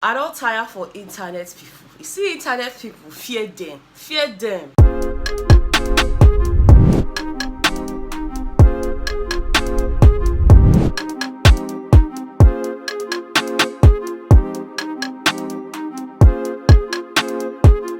I don't tire for internet people. You see internet people, fear them. Fear them.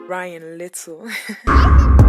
Ryan Little.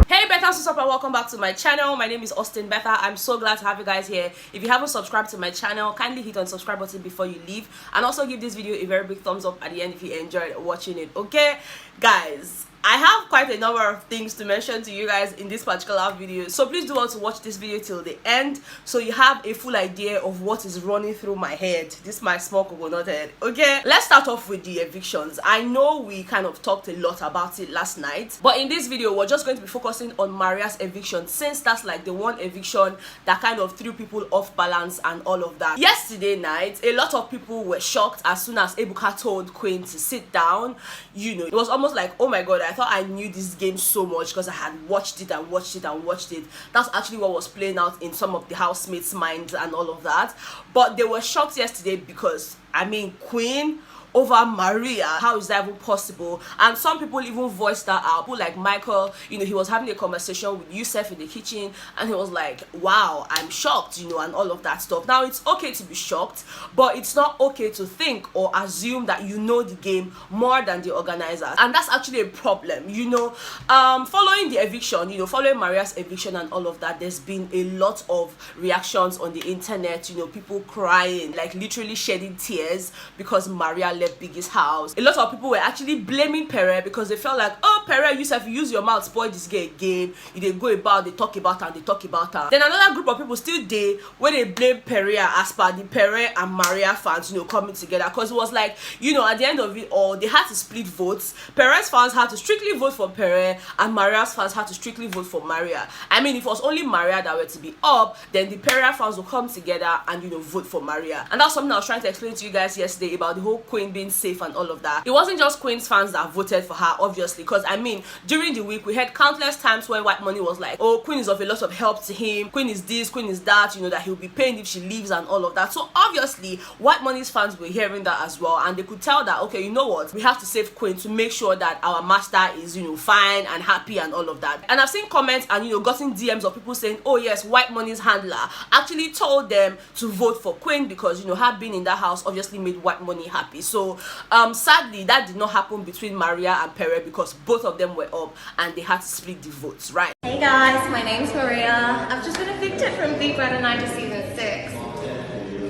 Hey Bethans, what's up and welcome back to my channel. My name is Austin Betha. I'm so glad to have you guys here. If you haven't subscribed to my channel, kindly hit on subscribe button before you leave, and also give this video a very big thumbs up at the end if you enjoyed watching it. Okay guys, I have quite a number of things to mention to you guys in this particular video, so please do want to watch this video till the end so you have a full idea of what is running through my head. This is my small coconut head. Okay, let's start off with the evictions. I know we kind of talked a lot about it last night, but in this video we're just going to be focusing on Maria's eviction, since that's like the one eviction that kind of threw people off balance and all of that. Yesterday night, a lot of people were shocked as soon as Ebuka told Queen to sit down. You know, it was almost like, oh my god, I thought I knew this game so much because I had watched it and watched it and watched it. That's actually what was playing out in some of the housemates' minds and all of that. But they were shocked yesterday because, I mean, Queen over Maria, how is that even possible? And some people even voiced that out. People like Michael, you know, he was having a conversation with Yusuf in the kitchen and he was like, wow, I'm shocked, you know, and all of that stuff. Now, it's okay to be shocked, but it's not okay to think or assume that you know the game more than the organizers, and that's actually a problem, you know. Following the eviction, you know, following Maria's eviction and all of that, there's been a lot of reactions on the internet, you know, people crying, like literally shedding tears because Maria left Biggie's house. A lot of people were actually blaming Pere because they felt like, oh, Pere, you have use your mouth spoil this girl again. You they go about, they talk about her, and they talk about her. Then another group of people still there where they blame Pere as per the Pere and Maria fans, you know, coming together, because it was like, you know, at the end of it all, they had to split votes. Pere's fans had to strictly vote for Pere and Maria's fans had to strictly vote for Maria. I mean, if it was only Maria that were to be up, then the Pere fans will come together and, you know, vote for Maria. And that's something I was trying to explain to you guys yesterday about the whole Queen being safe and all of that. It wasn't just Queen's fans that voted for her, obviously, because I mean, during the week we had countless times where White Money was like, oh, Queen is of a lot of help to him, Queen is this, Queen is that, you know, that he'll be paying if she leaves and all of that. So obviously White Money's fans were hearing that as well, and they could tell that, okay, you know what, we have to save Queen to make sure that our master is, you know, fine and happy and all of that. And I've seen comments and, you know, gotten DMs of people saying, oh yes, White Money's handler actually told them to vote for Queen because, you know, her being in that house obviously made White Money happy. So sadly that did not happen between Maria and Pere because both of them were up and they had to split the votes, right? Hey guys, my name's Maria. I've just been evicted from Bbnaija season 6.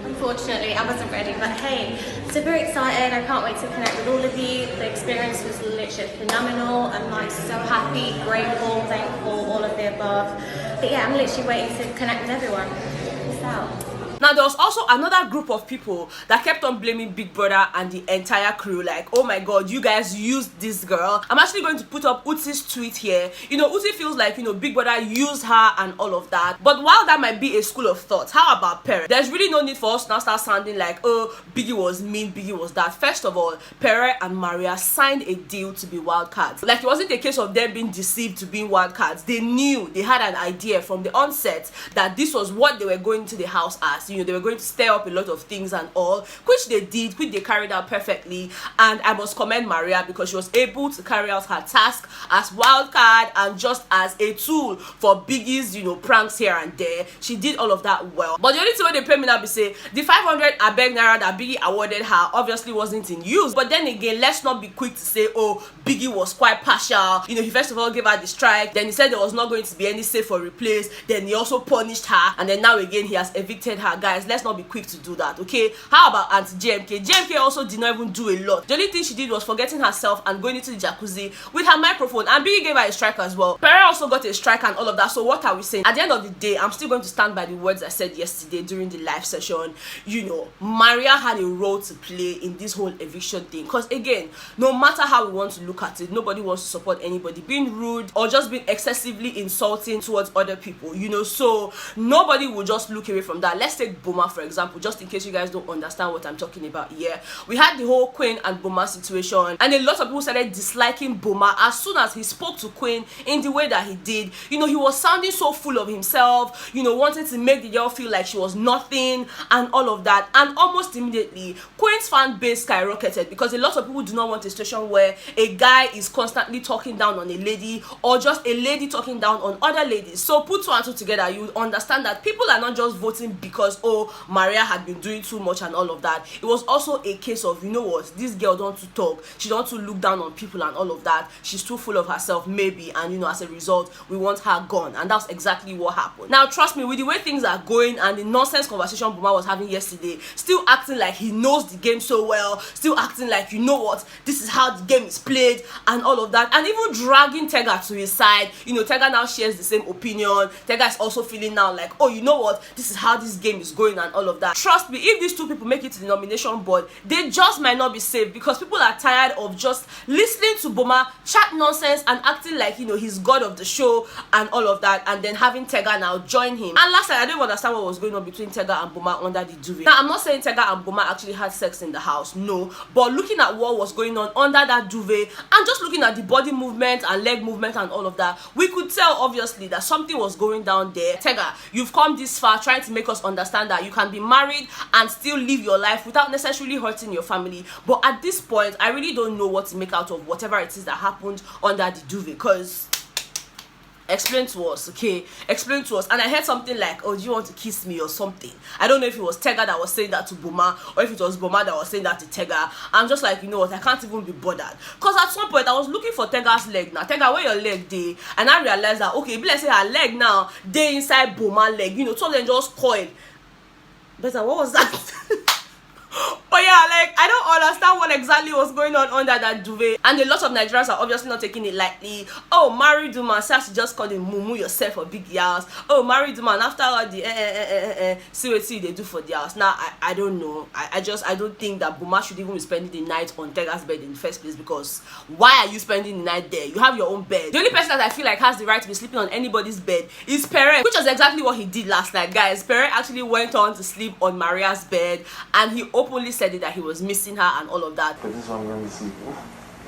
Unfortunately, I wasn't ready, but hey, super excited. I can't wait to connect with all of you. The experience was literally phenomenal. I'm like so happy, grateful, thankful, all of the above. But yeah, I'm literally waiting to connect with everyone. Peace out. Now, there was also another group of people that kept on blaming Big Brother and the entire crew, like, oh my god, you guys used this girl. I'm actually going to put up Uti's tweet here. You know, Uti feels like, you know, Big Brother used her and all of that. But while that might be a school of thought, how about Pere? There's really no need for us to now start sounding like, oh, Biggie was mean, Biggie was that. First of all, Pere and Maria signed a deal to be wildcards. Like, it wasn't a case of them being deceived to being wildcards. They knew, they had an idea from the onset that this was what they were going to the house as. You know, they were going to stir up a lot of things and all, which they did, which they carried out perfectly. And I must commend Maria because she was able to carry out her task as wildcard and just as a tool for Biggie's, you know, pranks here and there. She did all of that well. But the only thing when they pay me now be say the 500 Bbnaija that Biggie awarded her obviously wasn't in use. But then again, let's not be quick to say, oh, Biggie was quite partial. You know, he first of all gave her the strike, then he said there was not going to be any save or replace, then he also punished her, and then now again he has evicted her. Guys, let's not be quick to do that, okay? How about Auntie JMK? JMK also did not even do a lot. The only thing she did was forgetting herself and going into the jacuzzi with her microphone, and Biggie gave her a strike as well. Pere also got a strike and all of that. So what are we saying? At the end of the day, I'm still going to stand by the words I said yesterday during the live session. You know, Maria had a role to play in this whole eviction thing, because again, no matter how we want to look at it, nobody wants to support anybody being rude or just being excessively insulting towards other people, you know. So nobody will just look away from that. Let's take take Boma for example, just in case you guys don't understand what I'm talking about here. We had the whole Queen and Boma situation, and a lot of people started disliking Boma as soon as he spoke to Queen in the way that he did. You know, he was sounding so full of himself, you know, wanting to make the girl feel like she was nothing and all of that. And almost immediately, Queen's fan base skyrocketed because a lot of people do not want a situation where a guy is constantly talking down on a lady, or just a lady talking down on other ladies. So put two and two together, you understand that people are not just voting because, oh, Maria had been doing too much and all of that. It was also a case of, you know what, this girl don't want to talk, she don't want to look down on people and all of that, she's too full of herself maybe, and you know, as a result we want her gone. And that's exactly what happened. Now trust me, with the way things are going and the nonsense conversation Boma was having yesterday, still acting like he knows the game so well, still acting like, you know what, this is how the game is played and all of that, and even dragging Tega to his side. You know, Tega now shares the same opinion. Tega is also feeling now like, oh, you know what, this is how this game is going and all of that. Trust me, if these two people make it to the nomination board, they just might not be safe, because people are tired of just listening to Boma chat nonsense and acting like, you know, he's god of the show and all of that, and then having Tega now join him. And last time, I don't understand what was going on between Tega and Boma under the duvet. Now I'm not saying Tega and Boma actually had sex in the house, no, but looking at what was going on under that duvet and just looking at the body movement and leg movement and all of that, we could tell obviously that something was going down there. Tega, you've come this far trying to make us understand that you can be married and still live your life without necessarily hurting your family, but at this point I really don't know what to make out of whatever it is that happened under the duvet. Because explain to us, okay, explain to us. And I heard something like, oh, do you want to kiss me or something? I don't know if it was Tega that was saying that to Boma, or if it was Boma that was saying that to Tega. I'm just like, you know what, I can't even be bothered, because at some point I was looking for Tega's leg. Now Tega, where your leg dey? And I realized that, okay, let's say her leg now dey inside Boma leg, you know, so then just coil. Better, what was that? But yeah, like, I don't understand what exactly was going on under that duvet. And a lot of Nigerians are obviously not taking it lightly. Oh, married woman, say she just called him mumu yourself or Biggie house. Oh, married woman, after all the see what they do for the house. Now I don't know. I don't think that Boma should even be spending the night on Tega's bed in the first place, because why are you spending the night there? You have your own bed. The only person that I feel like has the right to be sleeping on anybody's bed is Pere, which was exactly what he did last night, guys. Pere actually went on to sleep on Maria's bed, and he openly said it that he was missing her and all of that. But this is why I'm gonna be sleeping.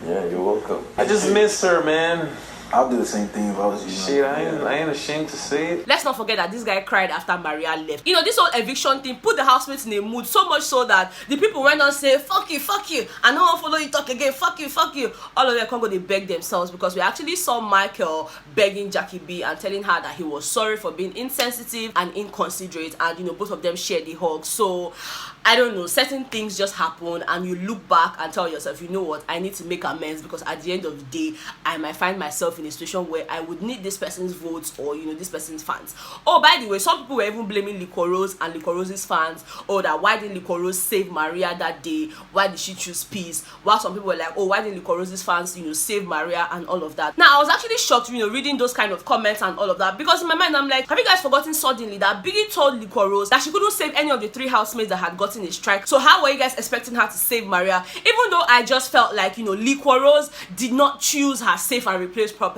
Yeah, you're welcome. I just miss her, man. I'll do the same thing if I was you. Shit, I ain't ashamed to say it. Let's not forget that this guy cried after Maria left. You know, this whole eviction thing put the housemates in a mood, so much so that the people went on say, fuck you, and no one follow you talk again, fuck you. All of them can't go, they beg themselves, because we actually saw Michael begging Jackie B and telling her that he was sorry for being insensitive and inconsiderate, and you know, both of them shared the hug. So I don't know, certain things just happen, and you look back and tell yourself, you know what, I need to make amends, because at the end of the day, I might find myself in a situation where I would need this person's votes, or you know, this person's fans. Oh, by the way, some people were even blaming Liquorose and Liquorose'S fans. Oh, that why did Liquorose save Maria that day? Why did she choose peace? While some people were like, oh, why did Liquorose'S fans, you know, save Maria and all of that. Now I was actually shocked, you know, reading those kind of comments and all of that, because in my mind I'm like, have you guys forgotten suddenly that Biggie told Liquorose that she couldn't save any of the 3 housemates that had gotten a strike? So how were you guys expecting her to save Maria? Even though I just felt like, you know, Liquorose did not choose her save and replace properly.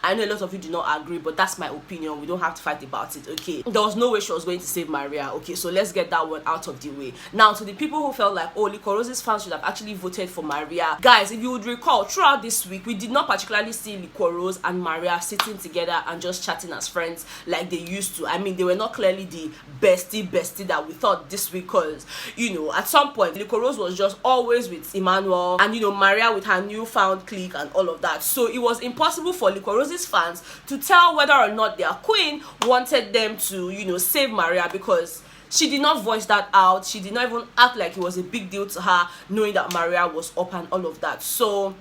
I know a lot of you do not agree, but that's my opinion. We don't have to fight about it, okay? There was no way she was going to save Maria, okay? So let's get that one out of the way. Now, to the people who felt like, oh, Liquorose'S fans should have actually voted for Maria. Guys, if you would recall, throughout this week, we did not particularly see Liquorose and Maria sitting together and just chatting as friends like they used to. I mean, they were not clearly the bestie that we thought this week, because, you know, at some point, Liquorose was just always with Emmanuel, and, you know, Maria with her newfound clique and all of that. So it was impossible for Liquorose'S fans to tell whether or not their queen wanted them to, you know, save Maria, because she did not voice that out. She did not even act like it was a big deal to her, knowing that Maria was up and all of that. So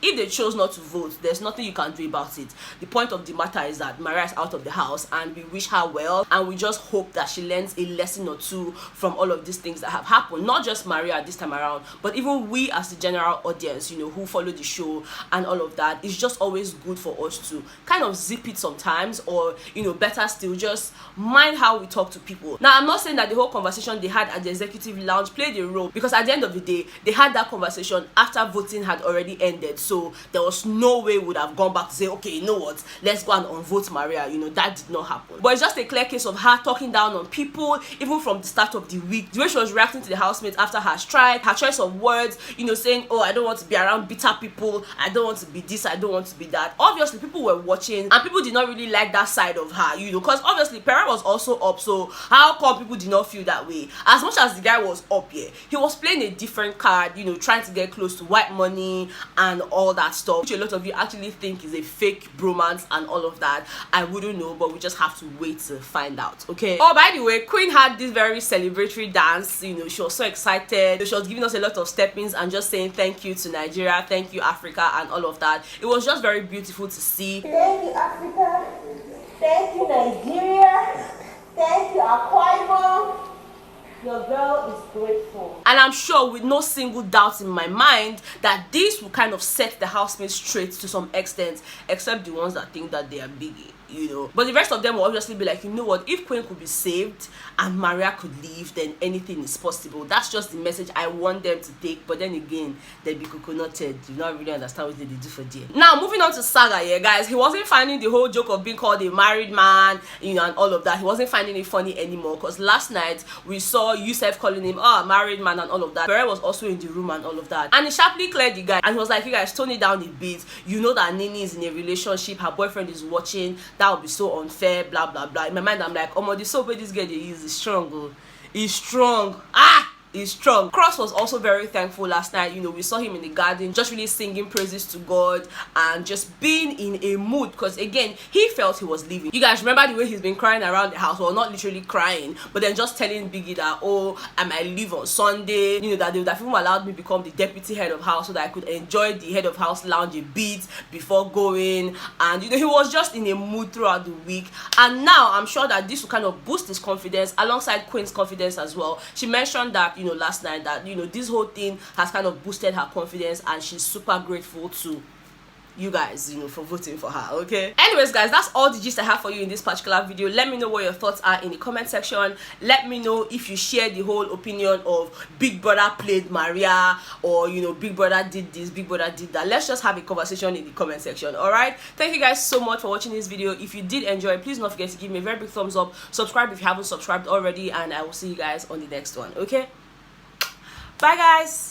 if they chose not to vote, there's nothing you can do about it. The point of the matter is that Maria is out of the house, and we wish her well, and we just hope that she learns a lesson or two from all of these things that have happened. Not just Maria this time around, but even we as the general audience, you know, who follow the show and all of that. It's just always good for us to kind of zip it sometimes, or, you know, better still, just mind how we talk to people. Now, I'm not saying that the whole conversation they had at the executive lounge played a role, because at the end of the day, they had that conversation after voting had already ended. So so there was no way we would have gone back to say, okay, you know what, let's go and unvote Maria. You know, that did not happen. But it's just a clear case of her talking down on people, even from the start of the week. The way she was reacting to the housemates after her strike, her choice of words, you know, saying, oh, I don't want to be around bitter people, I don't want to be this, I don't want to be that. Obviously, people were watching and people did not really like that side of her, you know, because obviously Pere was also up, so how come people did not feel that way? As much as the guy was up here, he was playing a different card, you know, trying to get close to white money and all that stuff, which a lot of you actually think is a fake bromance and all of that. I wouldn't know, but we just have to wait to find out, okay? Oh, by the way, Queen had this very celebratory dance, you know, she was so excited. She was giving us a lot of step-ins and just saying thank you to Nigeria, thank you Africa, and all of that. It was just very beautiful to see. Thank you Africa, thank you Nigeria, thank you Akwa Ibom. Your girl is grateful. And I'm sure with no single doubt in my mind that this will kind of set the housemates straight to some extent, except the ones that think that they are Biggie, you know. But the rest of them will obviously be like, you know what, if Queen could be saved and Maria could leave, then anything is possible. That's just the message I want them to take. But then again, they be coconutted. You not really understand what they do for dear. Now, moving on to Saga, yeah, guys. He wasn't finding the whole joke of being called a married man, you know, and all of that. He wasn't finding it funny anymore, because last night we saw Yusef calling him, oh, married man and all of that. Pere was also in the room and all of that. And he sharply cleared the guy. And he was like, you guys, tone it down a bit. You know that Nini is in a relationship. Her boyfriend is watching. That would be so unfair, blah, blah, blah. In my mind, I'm like, oh, my, the soap this girl they use is strong. Oh. He's strong. Ah! He's strong. Cross was also very thankful last night. You know, we saw him in the garden just really singing praises to God and just being in a mood, because again, he felt he was leaving. You guys remember the way he's been crying around the house? Well, not literally crying, but then just telling Biggie that, oh, I might leave on Sunday, you know, that they would have even allowed me to become the deputy head of house so that I could enjoy the head of house lounge a bit before going. And you know, he was just in a mood throughout the week. And now I'm sure that this will kind of boost his confidence alongside Queen's confidence as well. She mentioned that, you know, last night that, you know, this whole thing has kind of boosted her confidence, and she's super grateful to you guys, you know, for voting for her, okay? Anyways, guys, that's all the gist I have for you in this particular video. Let me know what your thoughts are in the comment section. Let me know if you share the whole opinion of Big Brother played Maria, or, you know, Big Brother did this, Big Brother did that. Let's just have a conversation in the comment section, all right? Thank you guys so much for watching this video. If you did enjoy, please don't forget to give me a very big thumbs up, subscribe if you haven't subscribed already, and I will see you guys on the next one, okay? Bye, guys.